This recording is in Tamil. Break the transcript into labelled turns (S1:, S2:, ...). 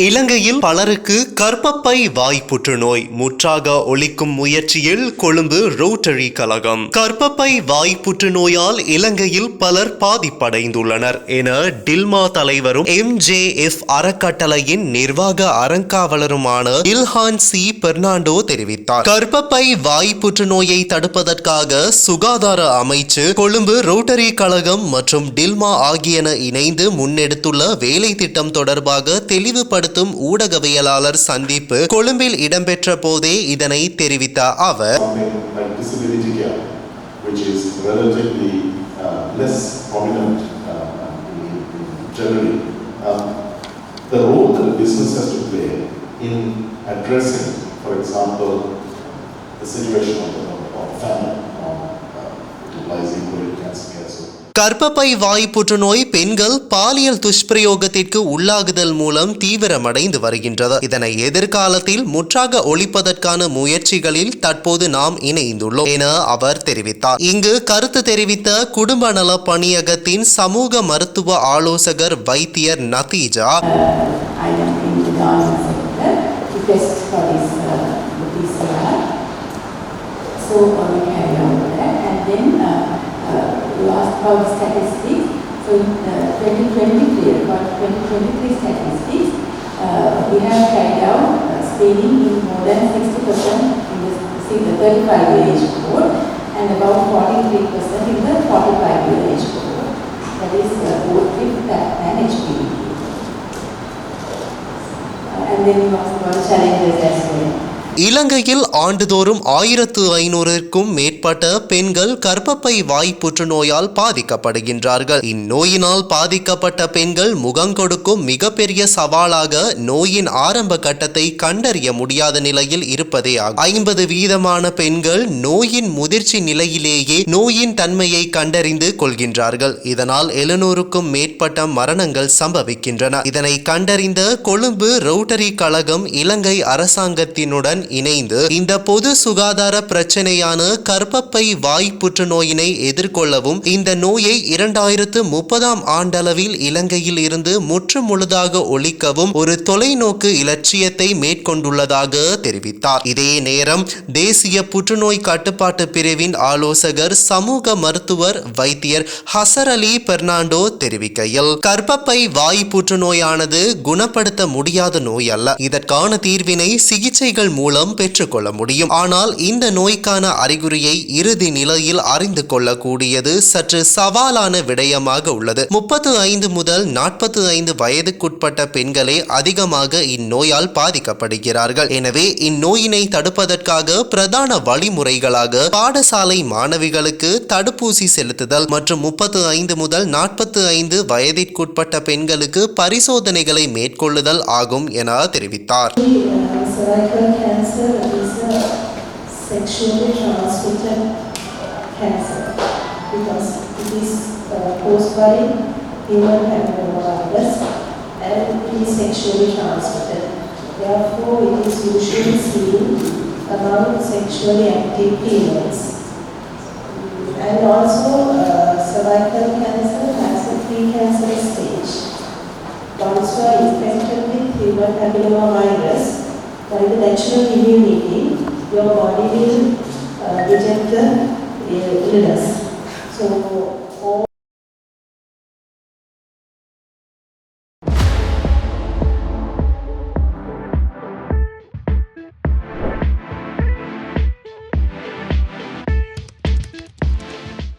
S1: இலங்கையில் பலருக்கு கர்ப்பப்பை வாய் புற்றுநோய் முற்றாக ஒழிக்கும் முயற்சியில் கொழும்பு ரோட்டரி கழகம். கர்ப்பப்பை வாய் புற்றுநோயால் இலங்கையில் பலர் பாதிப்படைந்துள்ளனர் என டில்மா தலைவரும் MJF அறக்கட்டளையின் நிர்வாக அறங்காவலருமான இல்ஹான் சி பெர்னாண்டோ தெரிவித்தார். கர்ப்பப்பை வாய் புற்றுநோயை தடுப்பதற்காக சுகாதார அமைச்சு, கொழும்பு ரோட்டரி கழகம் மற்றும் டில்மா ஆகியன இணைந்து முன்னெடுத்துள்ள வேலை திட்டம் தொடர்பாக தெளிவுபடுத்த ஊடகவியலாளர் சந்திப்பு கொழும்பில் இடம்பெற்ற போதே இதனை தெரிவித்த அவர்,
S2: the role that business has to play in addressing, for example, the situation of famine or utilizing colic cancer care.
S1: கர்ப்பப்பை வாய் புற்றுநோய் பெண்கள் பாலியல் துஷ்பிரயோகத்திற்கு உள்ளாகுதல் மூலம் தீவிரமடைந்து வருகின்றது. இதனை எதிர்காலத்தில் முற்றாக ஒழிப்பதற்கான முயற்சிகளில் தற்போது நாம் இணைந்துள்ளோம் என அவர் தெரிவித்தார். இங்கு கருத்து தெரிவித்த குடும்ப நல பணியகத்தின் சமூக மருத்துவ ஆலோசகர் வைத்தியர் நதீஜா,
S3: about statistics. So in 2023, about 2023 statistics, we have carried out screening in more than 60% in the 35-year age cohort and about 43% in the 45-year age cohort. That is both with and HPV. And then we talk about challenges as well.
S1: இலங்கையில் ஆண்டுதோறும் 1500க்கும் மேற்பட்ட பெண்கள் கர்ப்பப்பை வாய் புற்றுநோயால் பாதிக்கப்படுகின்றார்கள். இந்நோயினால் பாதிக்கப்பட்ட பெண்கள் முகம் கொடுக்கும் மிகப்பெரிய சவாலாக நோயின் ஆரம்ப கட்டத்தை கண்டறிய முடியாத நிலையில் இருப்பதே ஆகும். 50% பெண்கள் நோயின் முதிர்ச்சி நிலையிலேயே நோயின் தன்மையை கண்டறிந்து கொள்கின்றார்கள். இதனால் 700க்கும் மேற்பட்ட மரணங்கள் சம்பவிக்கின்றன. இதனை கண்டறிந்த கொழும்பு ரோட்டரி கழகம் இலங்கை அரசாங்கத்தினுடன் இணைந்து இந்த பொது சுகாதார பிரச்சனையான கர்ப்பப்பை வாய் புற்றுநோயினை எதிர்கொள்ளவும் இந்த நோயை 2030 ஆண்டளவில் இலங்கையில் இருந்து முற்றுமுழுதாக ஒழிக்கவும் ஒரு தொலைநோக்கு இலட்சியத்தை மேற்கொண்டுள்ளதாக தெரிவித்தார். இதே நேரம் தேசிய புற்றுநோய் கட்டுப்பாட்டு பிரிவின் ஆலோசகர் சமூக மருத்துவர் வைத்தியர் ஹசர் அலி பெர்னாண்டோ தெரிவிக்கையில், கர்ப்பப்பை வாய் புற்றுநோயானது குணப்படுத்த முடியாத நோய் அல்ல. இதற்கான தீர்வினை சிகிச்சைகள் மூலம் பெற்றுக்கொள்ள முடியும். ஆனால் இந்த நோய்க்கான அறிகுறியை இறுதி நிலையில் அறிந்து கொள்ளக்கூடியது சற்று சவாலான விடயமாக உள்ளது. 35 முதல் 45 வயதுக்குட்பட்ட பெண்களே அதிகமாக இந்நோயால் பாதிக்கப்படுகிறார்கள். எனவே இந்நோயினை தடுப்பதற்காக பிரதான வழிமுறைகளாக பாடசாலை மாணவிகளுக்கு தடுப்பூசி செலுத்துதல் மற்றும் 35 முதல் 45 வயதிற்குட்பட்ட பெண்களுக்கு பரிசோதனைகளை மேற்கொள்ளுதல் ஆகும் என தெரிவித்தார்.
S3: Cervical cancer is a sexually transmitted cancer because it is caused by human papillomavirus and it is sexually transmitted. Therefore, it is usually seen among sexually active females. And also, cervical cancer has a precancerous stage. Once you are infected with human papillomavirus, by the natural immunity, your body will reject the illness. So